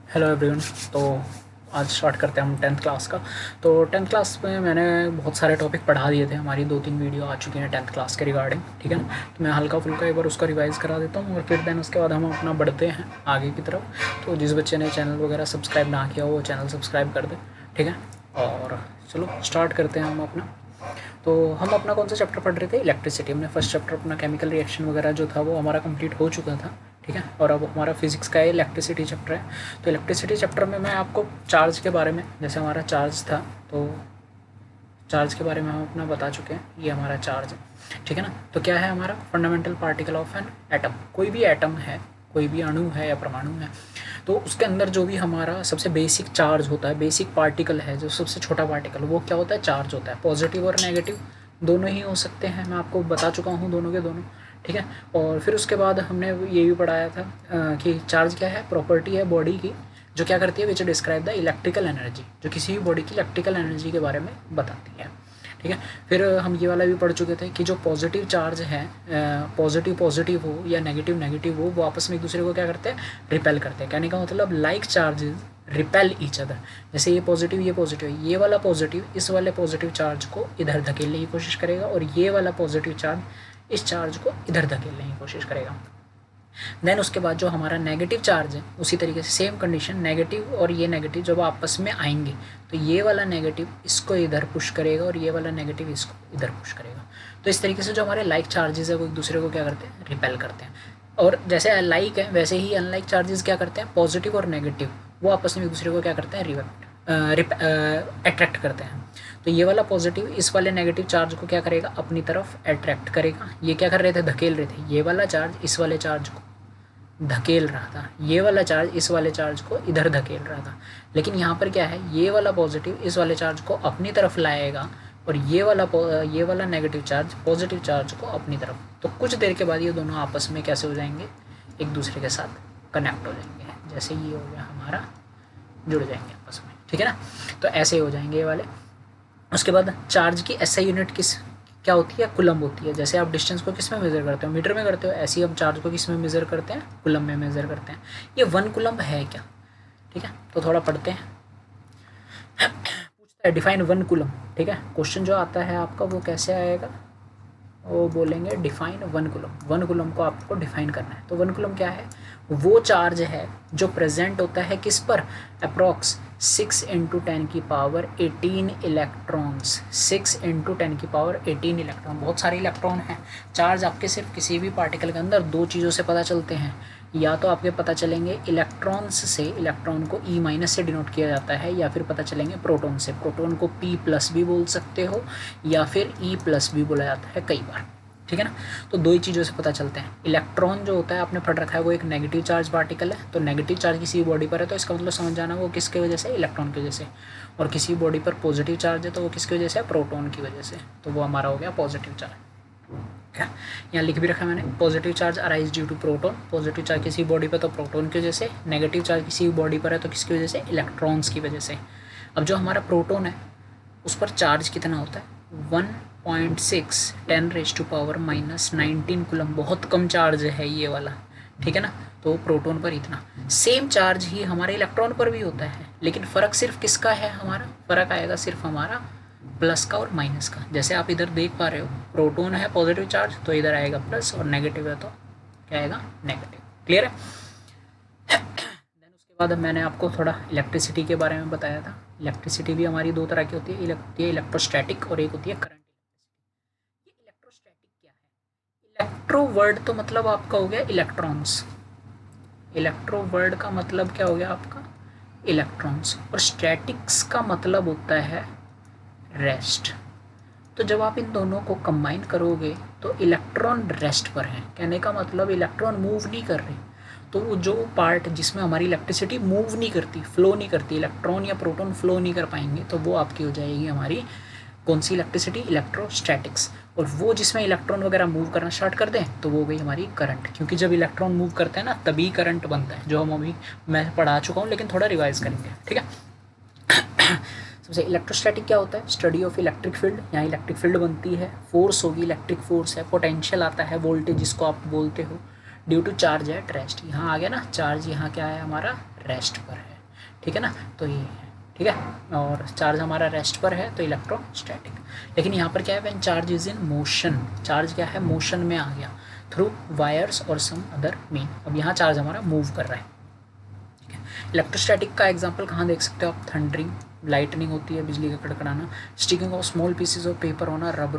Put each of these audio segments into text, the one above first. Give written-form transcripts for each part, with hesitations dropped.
Hello everyone. तो आज start करते हैं हम टेंथ क्लास का। तो टेंथ क्लास में मैंने बहुत सारे टॉपिक पढ़ा दिए थे, हमारी 2-3 वीडियो आ चुकी हैं टेंथ क्लास के रिगार्डिंग, ठीक है ना। तो मैं हल्का फुल्का एक बार उसका रिवाइज़ करा देता हूँ और फिर देन उसके बाद हम अपना बढ़ते हैं आगे की तरफ। तो जिस बच्चे ने चैनल वगैरह सब्सक्राइब ना किया हो वो चैनल सब्सक्राइब कर दे, ठीक है। और चलो स्टार्ट करते हैं हम अपना। तो हम अपना कौन सा चैप्टर पढ़ रहे थे? इलेक्ट्रिसिटी। हमने फर्स्ट चैप्टर अपना केमिकल रिएक्शन वगैरह जो था वो हमारा कंप्लीट हो चुका था, ठीक है। और अब हमारा फिजिक्स का इलेक्ट्रिसिटी चैप्टर है। तो इलेक्ट्रिसिटी चैप्टर में मैं आपको चार्ज के बारे में, जैसे हमारा चार्ज था तो चार्ज के बारे में हम अपना बता चुके हैं, ये हमारा चार्ज है, ठीक है ना। तो क्या है हमारा fundamental particle of an atom. कोई भी एटम है, कोई भी अणु है या परमाणु है, तो उसके अंदर जो भी हमारा सबसे बेसिक चार्ज होता है, बेसिक पार्टिकल है, जो सबसे छोटा पार्टिकल, वो क्या होता है? चार्ज होता है। पॉजिटिव और नेगेटिव दोनों ही हो सकते हैं, मैं आपको बता चुका हूँ दोनों के दोनों, ठीक है। और फिर उसके बाद हमने ये भी पढ़ाया था कि चार्ज क्या है? प्रॉपर्टी है बॉडी की, जो क्या करती है? विच डिस्क्राइब द इलेक्ट्रिकल एनर्जी, जो किसी भी बॉडी की इलेक्ट्रिकल एनर्जी के बारे में बताती है, ठीक है। फिर हम ये वाला भी पढ़ चुके थे कि जो पॉजिटिव चार्ज है, पॉजिटिव पॉजिटिव हो या नेगेटिव नेगेटिव हो, वो आपस में एक दूसरे को क्या करते हैं? रिपेल करते हैं। कहने का मतलब like charges repel each other. जैसे ये पॉजिटिव ये वाला पॉजिटिव इस वाले पॉजिटिव चार्ज को इधर धकेलने की कोशिश करेगा, और ये वाला पॉजिटिव चार्ज इस चार्ज को इधर धकेलने की कोशिश करेगा। देन उसके बाद जो हमारा नेगेटिव चार्ज है, उसी तरीके से सेम कंडीशन, नेगेटिव और ये नेगेटिव जब आपस में आएंगे तो ये वाला नेगेटिव इसको इधर पुश करेगा और ये वाला नेगेटिव इसको इधर पुश करेगा। तो इस तरीके से जो हमारे लाइक चार्जेस है वो एक दूसरे को क्या करते हैं? रिपेल करते हैं। और जैसे लाइक है वैसे ही अनलाइक चार्जेस क्या करते हैं? पॉजिटिव और नेगेटिव वो आपस में एक दूसरे को क्या करते हैं? अट्रैक्ट करते हैं। तो ये वाला पॉजिटिव इस वाले नेगेटिव चार्ज को क्या करेगा? अपनी तरफ अट्रैक्ट करेगा। ये क्या कर रहे थे? धकेल रहे थे। ये वाला चार्ज इस वाले चार्ज को धकेल रहा था, ये वाला चार्ज इस वाले चार्ज को इधर धकेल रहा था। लेकिन यहाँ पर क्या है? ये वाला पॉजिटिव इस वाले चार्ज को अपनी तरफ लाएगा और ये वाला नेगेटिव चार्ज पॉजिटिव चार्ज को अपनी तरफ। तो कुछ देर के बाद ये दोनों आपस में कैसे हो जाएंगे? एक दूसरे के साथ कनेक्ट हो जाएंगे। जैसे ये हो गया हमारा, जुड़ जाएंगे आपस में, ठीक है ना। तो ऐसे हो जाएंगे ये वाले। उसके बाद चार्ज की एसआई यूनिट क्या होती है? कुलम्ब होती है। जैसे आप डिस्टेंस को किस में मेज़र करते हो? मीटर में करते हो। ऐसे ही हम चार्ज को किस में मेज़र करते हैं? कुलम्ब में मेज़र करते हैं। ये 1 कुलम्ब है क्या? ठीक है, तो थोड़ा पढ़ते हैं। पूछता है डिफाइन 1 कुलम्ब, ठीक है। क्वेश्चन जो आता है आपका वो कैसे आएगा? वो बोलेंगे डिफाइन 1 कुलम्ब। 1 कुलम्ब को आपको डिफाइन करना है। तो 1 कुलम्ब क्या है? वो चार्ज है जो प्रेजेंट होता है किस पर? अप्रॉक्स 6 इंटू 10 की पावर 18 इलेक्ट्रॉन्स। 6 इंटू 10 की पावर 18 इलेक्ट्रॉन। बहुत सारे इलेक्ट्रॉन हैं। चार्ज आपके सिर्फ किसी भी पार्टिकल के अंदर दो चीज़ों से पता चलते हैं। या तो आपके पता चलेंगे इलेक्ट्रॉन्स से, इलेक्ट्रॉन को ई माइनस से डिनोट किया जाता है, या फिर पता चलेंगे प्रोटॉन से। प्रोटॉन को पी प्लस भी बोल सकते हो या फिर ई प्लस भी बोला जाता है कई बार, ठीक है ना। तो दो ही चीज़ों से पता चलते हैं। इलेक्ट्रॉन जो होता है आपने पढ़ रखा है वो एक नेगेटिव चार्ज पार्टिकल है। तो नेगेटिव चार्ज किसी बॉडी पर है तो इसका मतलब समझ जाना वो किसकी वजह से? इलेक्ट्रॉन की वजह से। और किसी बॉडी पर पॉजिटिव चार्ज है तो वो किसकी वजह से? प्रोटॉन की वजह से। तो वो हमारा हो गया पॉजिटिव चार्ज, क्या यहाँ लिख भी रखा है मैंने। Positive charge arise due to proton. Positive charge किसी बॉडी पर तो प्रोटॉन की वजह से, नेगेटिव चार्ज किसी बॉडी पर है तो किसकी वजह से? इलेक्ट्रॉन्स की वजह से। अब जो हमारा प्रोटॉन है उस पर चार्ज कितना होता है? 1.6 10⁻⁻19 कूलम। बहुत कम चार्ज है ये वाला, ठीक है ना। तो प्रोटॉन पर इतना। सेम चार्ज ही हमारे इलेक्ट्रॉन पर भी होता है, लेकिन फ़र्क सिर्फ किसका है? हमारा फ़र्क आएगा सिर्फ हमारा प्लस का और माइनस का। जैसे आप इधर देख पा रहे हो, प्रोटॉन है पॉजिटिव चार्ज तो इधर आएगा प्लस, और नेगेटिव है तो क्या आएगा? नेगेटिव। क्लियर है? देन उसके बाद मैंने आपको थोड़ा इलेक्ट्रिसिटी के बारे में बताया था। इलेक्ट्रिसिटी भी हमारी दो तरह की होती है, एक होती है इलेक्ट्रोस्टैटिक और एक होती है करंट इलेक्ट्रिसिटी। ये इलेक्ट्रोस्टैटिक क्या है? इलेक्ट्रो वर्ड तो मतलब आपका हो गया इलेक्ट्रॉन्स। इलेक्ट्रो वर्ड का मतलब क्या हो गया आपका? इलेक्ट्रॉन्स। और स्टैटिक्स का मतलब होता है रेस्ट। तो जब आप इन दोनों को कंबाइन करोगे तो इलेक्ट्रॉन रेस्ट पर है। कहने का मतलब इलेक्ट्रॉन मूव नहीं कर रहे। तो वो जो पार्ट जिसमें हमारी इलेक्ट्रिसिटी मूव नहीं करती, फ्लो नहीं करती, इलेक्ट्रॉन या प्रोटॉन फ्लो नहीं कर पाएंगे, तो वो आपकी हो जाएगी हमारी कौन सी इलेक्ट्रिसिटी? इलेक्ट्रोस्टैटिक्स। और वो जिसमें इलेक्ट्रॉन वगैरह मूव करना स्टार्ट कर दें तो वो हो गई हमारी करंट। क्योंकि जब इलेक्ट्रॉन मूव करते हैं ना तभी करंट बनता है, जो हम अभी मैं पढ़ा चुका हूँ, लेकिन थोड़ा रिवाइज करेंगे, ठीक है। सबसे इलेक्ट्रोस्टैटिक क्या होता है? Study of electric field. यहाँ इलेक्ट्रिक फील्ड बनती है, फोर्स होगी, इलेक्ट्रिक फोर्स है, पोटेंशियल आता है, वोल्टेज जिसको आप बोलते हो, due to charge at rest. यहाँ आ गया ना चार्ज, यहाँ क्या है हमारा? रेस्ट पर है, ठीक है ना। तो ये है, ठीक है। और चार्ज हमारा रेस्ट पर है तो इलेक्ट्रोस्टैटिक। लेकिन यहाँ पर क्या है, when charge is in motion, charge क्या है, मोशन में आ गया थ्रू वायर्स और सम अदर मीन। अब यहाँ चार्ज हमारा मूव कर रहा है, ठीक है। इलेक्ट्रोस्टैटिक का एग्जांपल कहाँ देख सकते हो आप, थंडरिंग, लाइटनिंग होती है, बिजली का कड़कड़ाना, sticking of small pieces of paper on a rubbed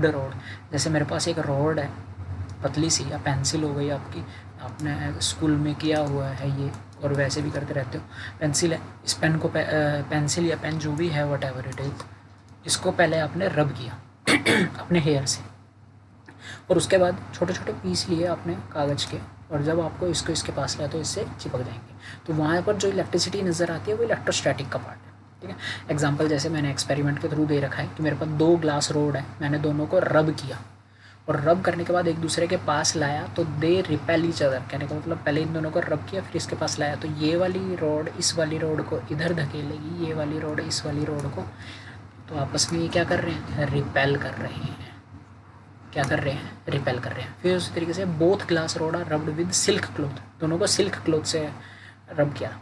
rod. जैसे मेरे पास एक रोड है पतली सी, या पेंसिल हो गई आपकी, आपने स्कूल में किया हुआ है ये, और वैसे भी करते रहते हो। पेंसिल है, इस पेन को पेंसिल या पेन जो भी है वट एवर इट इज़, इसको पहले आपने रब किया अपने हेयर से, और उसके बाद छोटे छोटे पीस लिए आपने कागज़ के, और जब आपको इसको इसके पास लाया तो इससे चिपक जाएंगे। तो वहाँ पर जो इलेक्ट्रिसिटी नज़र आती है वो इलेक्ट्रोस्टैटिक का पार्ट है, ठीक है। एग्जांपल जैसे मैंने एक्सपेरिमेंट के थ्रू दे रखा है कि मेरे पास 2 ग्लास रोड है, मैंने दोनों को रब किया, और रब करने के बाद एक दूसरे के पास लाया तो दे रिपेल ईच अदर। कहने का मतलब पहले इन दोनों को रब किया फिर इसके पास लाया, तो ये वाली रोड इस वाली रोड को इधर धकेलेगी, ये वाली रोड इस वाली रोड को, तो आपस में ये क्या कर रहे हैं, रिपेल कर रहे हैं। क्या कर रहे हैं, रिपेल कर रहे हैं। फिर उसी तरीके से both glass rod are rubbed with silk cloth, दोनों को सिल्क क्लॉथ से रब किया,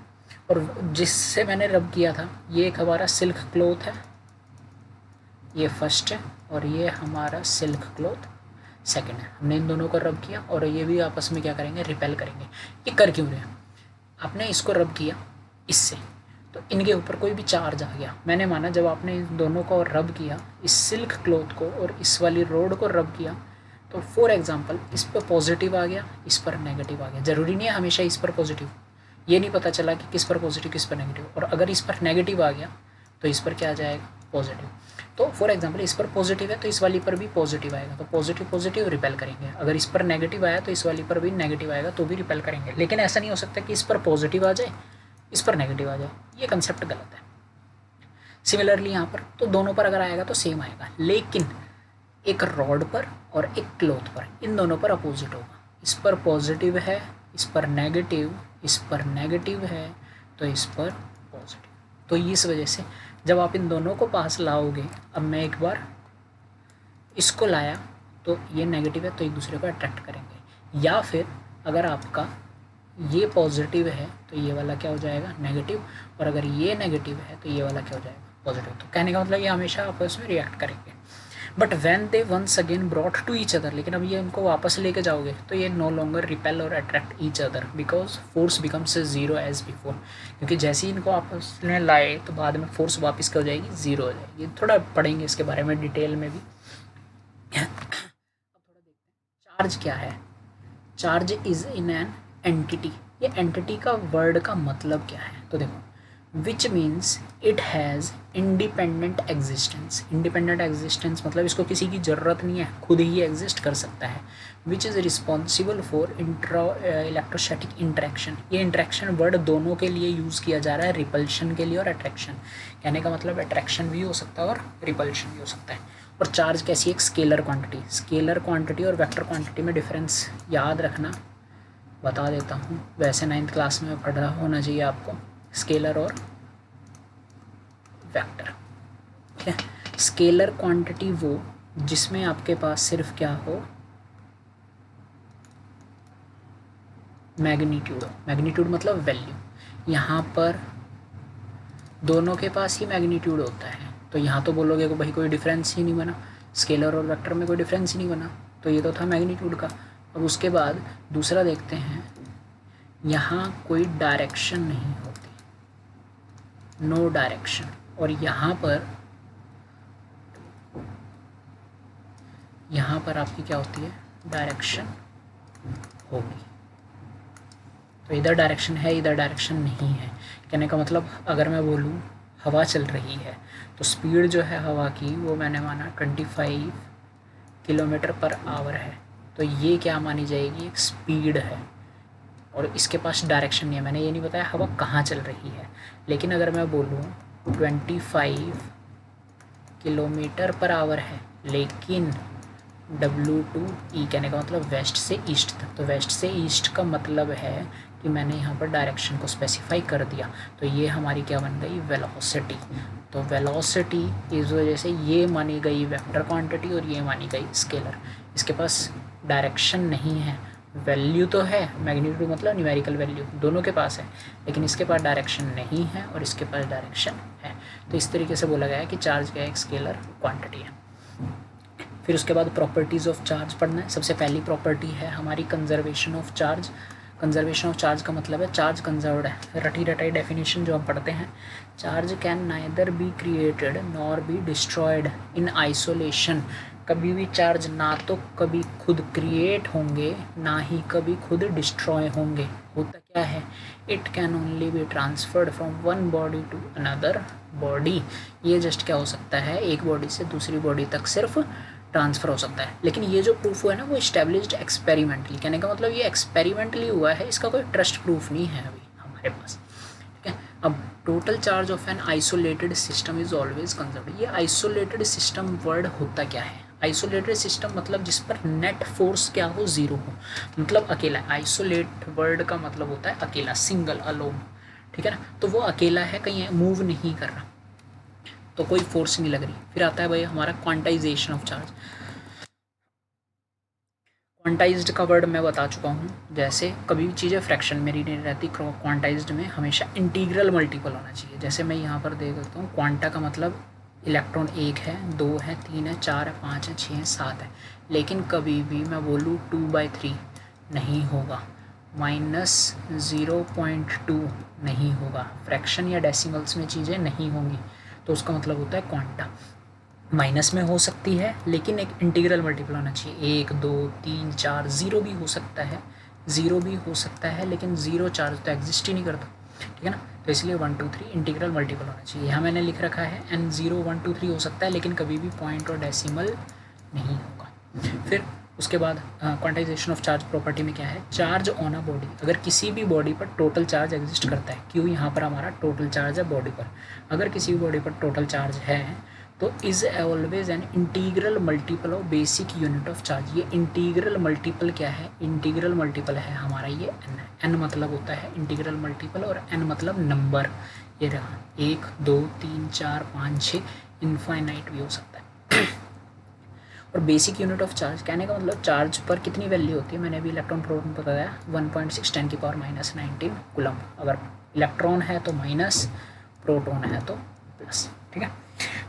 और जिससे मैंने रब किया था ये एक हमारा सिल्क क्लॉथ है, ये फर्स्ट है, और ये हमारा सिल्क क्लॉथ सेकंड है। हमने इन दोनों को रब किया और ये भी आपस में क्या करेंगे, रिपेल करेंगे। ये कर क्यों रहे हैं, आपने इसको रब किया इससे, तो इनके ऊपर कोई भी चार्ज आ गया। मैंने माना जब आपने इन दोनों को रब किया, इस सिल्क क्लॉथ को और इस वाली रोड को रब किया, तो फॉर एग्जांपल इस पर पॉजिटिव आ गया, इस पर नेगेटिव आ गया। ज़रूरी नहीं है हमेशा इस पर पॉजिटिव, ये नहीं पता चला कि किस पर पॉजिटिव किस पर नेगेटिव, और अगर इस पर नेगेटिव आ गया तो इस पर क्या आ जाएगा, पॉजिटिव। तो फॉर एग्जांपल इस पर पॉजिटिव है तो इस वाली पर भी पॉजिटिव आएगा, तो पॉजिटिव पॉजिटिव रिपेल करेंगे। अगर इस पर नेगेटिव आया तो इस वाली पर भी नेगेटिव आएगा तो भी रिपेल करेंगे। लेकिन ऐसा नहीं हो सकता कि इस पर पॉजिटिव आ जाए इस पर नेगेटिव आ जाए, ये कंसेप्ट गलत है। सिमिलरली यहाँ पर तो दोनों पर अगर आएगा तो सेम आएगा, लेकिन एक रॉड पर और एक क्लॉथ पर, इन दोनों पर अपोजिट होगा। इस पर पॉजिटिव है, इस पर नेगेटिव, इस पर नेगेटिव है तो इस पर पॉजिटिव। तो इस वजह से जब आप इन दोनों को पास लाओगे, अब मैं एक बार इसको लाया तो ये नेगेटिव है तो एक दूसरे को अट्रैक्ट करेंगे, या फिर अगर आपका ये पॉजिटिव है तो ये वाला क्या हो जाएगा, नेगेटिव, और अगर ये नेगेटिव है तो ये वाला क्या हो जाएगा, पॉजिटिव। तो कहने का मतलब ये हमेशा आपस में रिएक्ट करेंगे। But when they once again brought to each other, लेकिन अब ये इनको वापस लेके जाओगे तो ये नो लॉन्गर रिपेल और attract each other because force becomes zero as before. क्योंकि जैसे ही इनको आपस में लाए तो बाद में फोर्स वापस क्या हो जाएगी, ज़ीरो हो जाएगी। थोड़ा पढ़ेंगे इसके बारे में डिटेल में भी। अब थोड़ा देखते हैं चार्ज क्या है। Charge is in an entity, ये एंटिटी का वर्ड का मतलब क्या है, तो देखो which means it has independent existence. Independent existence मतलब इसको किसी की ज़रूरत नहीं है, खुद ही एग्जिस्ट कर सकता है। Which is responsible for electrostatic interaction, ये इंटरेक्शन वर्ड दोनों के लिए यूज़ किया जा रहा है, रिपल्शन के लिए और अट्रैक्शन। कहने का मतलब अट्रैक्शन भी हो सकता है और रिपल्शन भी हो सकता है। और चार्ज कैसी एक स्केलर क्वांटिटी, स्केलर क्वांटिटी और वेक्टर क्वांटिटी में डिफरेंस याद रखना, बता देता हूँ। वैसे 9th क्लास में पढ़ा होना चाहिए आपको स्केलर और वेक्टर, ठीक है। स्केलर क्वांटिटी वो जिसमें आपके पास सिर्फ क्या हो, मैग्नीट्यूड हो। मैग्नीट्यूड मतलब वैल्यू, यहाँ पर दोनों के पास ही मैग्नीट्यूड होता है, तो यहाँ तो बोलोगे कि भाई कोई डिफरेंस ही नहीं बना, स्केलर और वेक्टर में कोई डिफरेंस ही नहीं बना, तो ये तो था मैग्नीट्यूड का। अब उसके बाद दूसरा देखते हैं, यहाँ कोई डायरेक्शन नहीं होती, नो डायरेक्शन, और यहाँ पर आपकी क्या होती है, डायरेक्शन होगी। तो इधर डायरेक्शन है, इधर डायरेक्शन नहीं है। कहने का मतलब अगर मैं बोलूँ हवा चल रही है तो स्पीड जो है हवा की वो मैंने माना 25 किलोमीटर पर आवर है, तो ये क्या मानी जाएगी, एक स्पीड है, और इसके पास डायरेक्शन नहीं है। मैंने ये नहीं बताया हवा कहाँ चल रही है, लेकिन अगर मैं बोलूँ 25 किलोमीटर पर आवर है लेकिन W2E, कहने का मतलब वेस्ट से ईस्ट तक, तो वेस्ट से ईस्ट का मतलब है कि मैंने यहाँ पर डायरेक्शन को स्पेसिफाई कर दिया, तो ये हमारी क्या बन गई, वेलोसिटी। तो वेलोसिटी इस वजह से ये मानी गई वेक्टर क्वांटिटी और ये मानी गई स्केलर। इसके पास डायरेक्शन नहीं है वैल्यू तो है, मैग्नीट्यूड मतलब न्यूमेरिकल वैल्यू दोनों के पास है, लेकिन इसके पास डायरेक्शन नहीं है और इसके पास डायरेक्शन है। तो इस तरीके से बोला गया है कि चार्ज क्या है, एक स्केलर क्वांटिटी है। फिर उसके बाद प्रॉपर्टीज़ ऑफ चार्ज पढ़ना है। सबसे पहली प्रॉपर्टी है हमारी conservation of charge. Conservation of charge का मतलब है चार्ज कंजर्व्ड है। रटी रटाई डेफिनेशन जो हम पढ़ते हैं, charge can neither be created nor be destroyed in isolation. कभी भी चार्ज ना तो कभी खुद क्रिएट होंगे, ना ही कभी खुद डिस्ट्रॉय होंगे। होता क्या है, it can only be transferred from one body to another body. ये जस्ट क्या हो सकता है, एक बॉडी से दूसरी बॉडी तक सिर्फ ट्रांसफ़र हो सकता है। लेकिन ये जो प्रूफ हुआ है ना, वो इस्टेब्लिश्ड एक्सपेरिमेंटली। कहने का मतलब ये एक्सपेरिमेंटली हुआ है, इसका कोई ट्रस्ट प्रूफ नहीं है अभी हमारे पास। ठीक है, अब total charge of an isolated system is always conserved. ये आइसोलेटेड सिस्टम वर्ड होता क्या है, आइसोलेटेड सिस्टम मतलब जिस पर नेट फोर्स क्या हो, ज़ीरो हो, मतलब अकेला। आइसोलेट वर्ड का मतलब होता है अकेला, सिंगल, अलोन। ठीक है ना, तो वो अकेला है, कहीं मूव नहीं कर रहा, तो कोई फोर्स नहीं लग रही। फिर आता है भाई हमारा क्वांटाइजेशन ऑफ चार्ज। क्वांटाइज्ड का वर्ड मैं बता चुका हूँ, जैसे कभी भी चीज़ें फ्रैक्शन मेरी नहीं रहती, क्वांटाइज्ड में हमेशा इंटीग्रल मल्टीपल होना चाहिए। जैसे मैं यहाँ पर देख देता हूँ, क्वांटा का मतलब इलेक्ट्रॉन 1 है, 2 है, 3 है, 4 है, 5 है, 6 है, 7 है। लेकिन कभी भी मैं बोलूँ 2/3 नहीं होगा, -0.2 नहीं होगा, फ्रैक्शन या डेसिमल्स में चीज़ें नहीं होंगी, तो उसका मतलब होता है क्वांटा। माइनस में हो सकती है, लेकिन एक इंटीग्रल मल्टीपल होना चाहिए, 1, 2, 3, 4। ज़ीरो भी हो सकता है, ज़ीरो भी हो सकता है, लेकिन ज़ीरो चार्ज तो एग्जिस्ट ही नहीं करता। ठीक है ना, तो इसलिए 1, 2, 3 इंटीग्रल मल्टीपल होना चाहिए। यहाँ मैंने लिख रखा है n 0, 1, 2, 3 हो सकता है, लेकिन कभी भी पॉइंट और डेसिमल नहीं होगा। फिर उसके बाद क्वांटाइजेशन ऑफ चार्ज प्रॉपर्टी में क्या है, चार्ज ऑन अ बॉडी। अगर किसी भी बॉडी पर टोटल चार्ज एग्जिस्ट करता है, क्यों, यहाँ पर हमारा टोटल चार्ज है बॉडी पर, अगर किसी भी बॉडी पर टोटल चार्ज है तो is always an integral multiple of basic unit of charge. ये इंटीग्रल मल्टीपल क्या है, इंटीग्रल मल्टीपल है हमारा ये n है। n मतलब होता है इंटीग्रल मल्टीपल और n मतलब नंबर। ये रहा 1, 2, 3, 4, 5, 6, इनफाइनाइट भी हो सकता है। और बेसिक यूनिट ऑफ चार्ज कहने का मतलब चार्ज पर कितनी वैल्यू होती है, मैंने अभी इलेक्ट्रॉन प्रोटॉन बताया, 1.6 10⁻⁻19 कूलम। अगर इलेक्ट्रॉन है तो माइनस, प्रोटॉन है तो प्लस। ठीक है,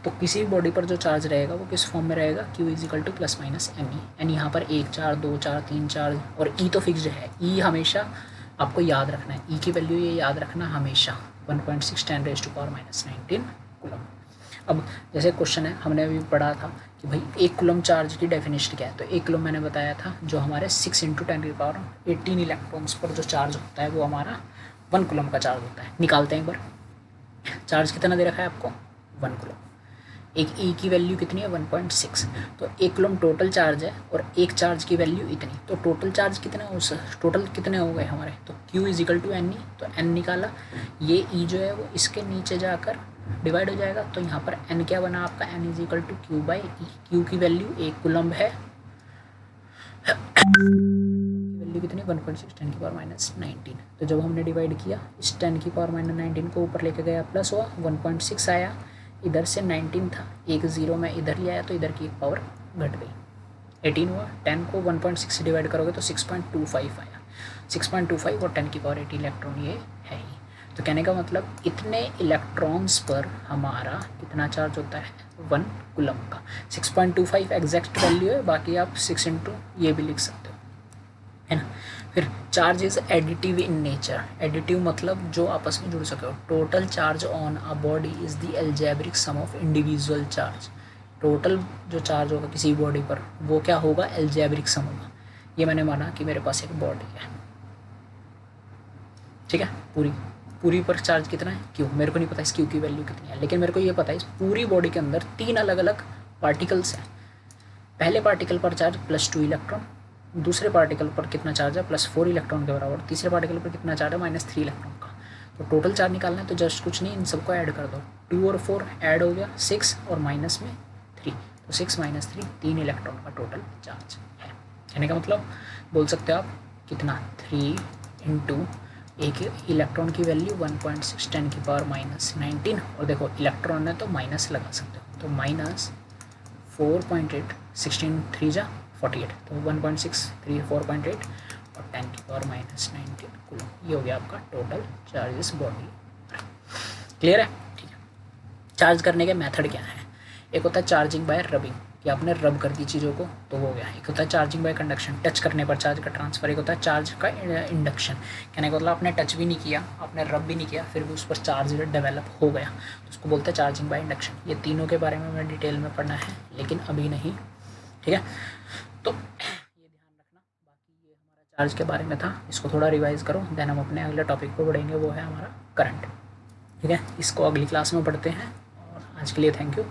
तो किसी भी बॉडी पर जो चार्ज रहेगा वो किस फॉर्म में रहेगा, Q = ±me। एन यहाँ पर 1 चार्ज, 2 चार्ज, 3 चार्ज, और E तो फिक्स्ड है। E हमेशा आपको याद रखना है, E की वैल्यू ये याद रखना हमेशा, 1.6 10⁻⁻19 कूलम। अब जैसे क्वेश्चन है, हमने अभी पढ़ा था कि भाई 1 कूलम चार्ज की डेफिनेशन क्या है, तो 1 कूलम मैंने बताया था जो हमारे 6 × 10⁻18 इलेक्ट्रॉन्स पर जो चार्ज होता है वो हमारा 1 कूलम का चार्ज होता है। निकालते हैं एक बार, चार्ज कितना दे रखा है आपको, 1 कूलम। एक E की वैल्यू कितनी है, 1.6। तो 1 कूलम टोटल चार्ज है और एक चार्ज की वैल्यू इतनी, तो टोटल चार्ज कितना हो, टोटल कितने हो गए हमारे, तो Q = Ne। तो n निकाला, ये E जो है वो इसके नीचे जाकर डिवाइड हो जाएगा, तो यहाँ पर n क्या बना आपका, n = Q/E। Q की वैल्यू 1 कूलम है, वैल्यू कितनी, 1.6 10⁻⁻19। तो जब हमने डिवाइड किया, इस 10⁻⁻19 को ऊपर लेके गया, प्लस हुआ, 1.6 आया, इधर से 19 था, एक 0 में इधर ले आया तो इधर की एक पावर घट गई, 18 हुआ। 10 को 1.6 से डिवाइड करोगे तो 6.25 आया, 6.25 और 10⁻18 इलेक्ट्रॉन ये है ही। तो कहने का मतलब इतने इलेक्ट्रॉन्स पर हमारा कितना चार्ज होता है, 1 कूलम का। 6.25 एग्जैक्ट वैल्यू है, बाकी आप 6 × ये भी लिख सकते हो, है ना। फिर charge is additive in nature. Additive मतलब जो आपस में जुड़ सके हो। Total charge on a body is the algebraic sum of individual charge. Total जो चार्ज होगा किसी बॉडी पर वो क्या होगा, एल्जेब्रिक सम होगा। ये मैंने माना कि मेरे पास एक बॉडी है, ठीक है, पूरी पर चार्ज कितना है, Q। मेरे को नहीं पता इस Q की वैल्यू कितनी है, लेकिन मेरे को ये पता है इस पूरी बॉडी के अंदर 3 अलग अलग पार्टिकल्स हैं। पहले पार्टिकल पर चार्ज +2 इलेक्ट्रॉन, दूसरे पार्टिकल पर कितना चार्ज है, +4 इलेक्ट्रॉन के बराबर, तीसरे पार्टिकल पर कितना चार्ज है, -3 इलेक्ट्रॉन का। तो टोटल चार्ज निकालना है तो जस्ट कुछ नहीं, इन सबको ऐड कर दो, 2 और 4 ऐड हो गया 6 और माइनस में 3, तो 6 - 3 3 इलेक्ट्रॉन का टोटल चार्ज है। कहने का मतलब बोल सकते हो आप कितना, 3 × एक इलेक्ट्रॉन की वैल्यू 1.6 10⁻⁻19, और देखो इलेक्ट्रॉन है तो माइनस लगा सकते हो, तो -4.8, 16 3 × 48, तो 1.6 3 4.8 और 10⁻⁻⁹ कूलम। ये हो गया आपका टोटल चार्जेस बॉडी। क्लियर है? ठीक है। चार्ज करने के मेथड क्या है? एक होता है चार्जिंग बाय रबिंग, कि आपने रब कर दी चीज़ों को तो वो हो गया। एक होता है चार्जिंग बाय कंडक्शन, टच करने पर चार्ज का ट्रांसफर। एक होता है चार्ज का इंडक्शन, कहने का मतलब आपने टच भी नहीं किया, आपने रब भी नहीं किया, फिर भी उस पर चार्ज डेवलप हो गया, तो उसको बोलते हैं चार्जिंग बाय इंडक्शन। ये तीनों के बारे में हमें डिटेल में पढ़ना है, लेकिन अभी नहीं, ठीक है। तो ये ध्यान रखना। बाकी ये हमारा चार्ज के बारे में था, इसको थोड़ा रिवाइज करो, देन हम अपने अगले टॉपिक पर बढ़ेंगे, वो है हमारा करंट। ठीक है, इसको अगली क्लास में पढ़ते हैं, और आज के लिए थैंक यू।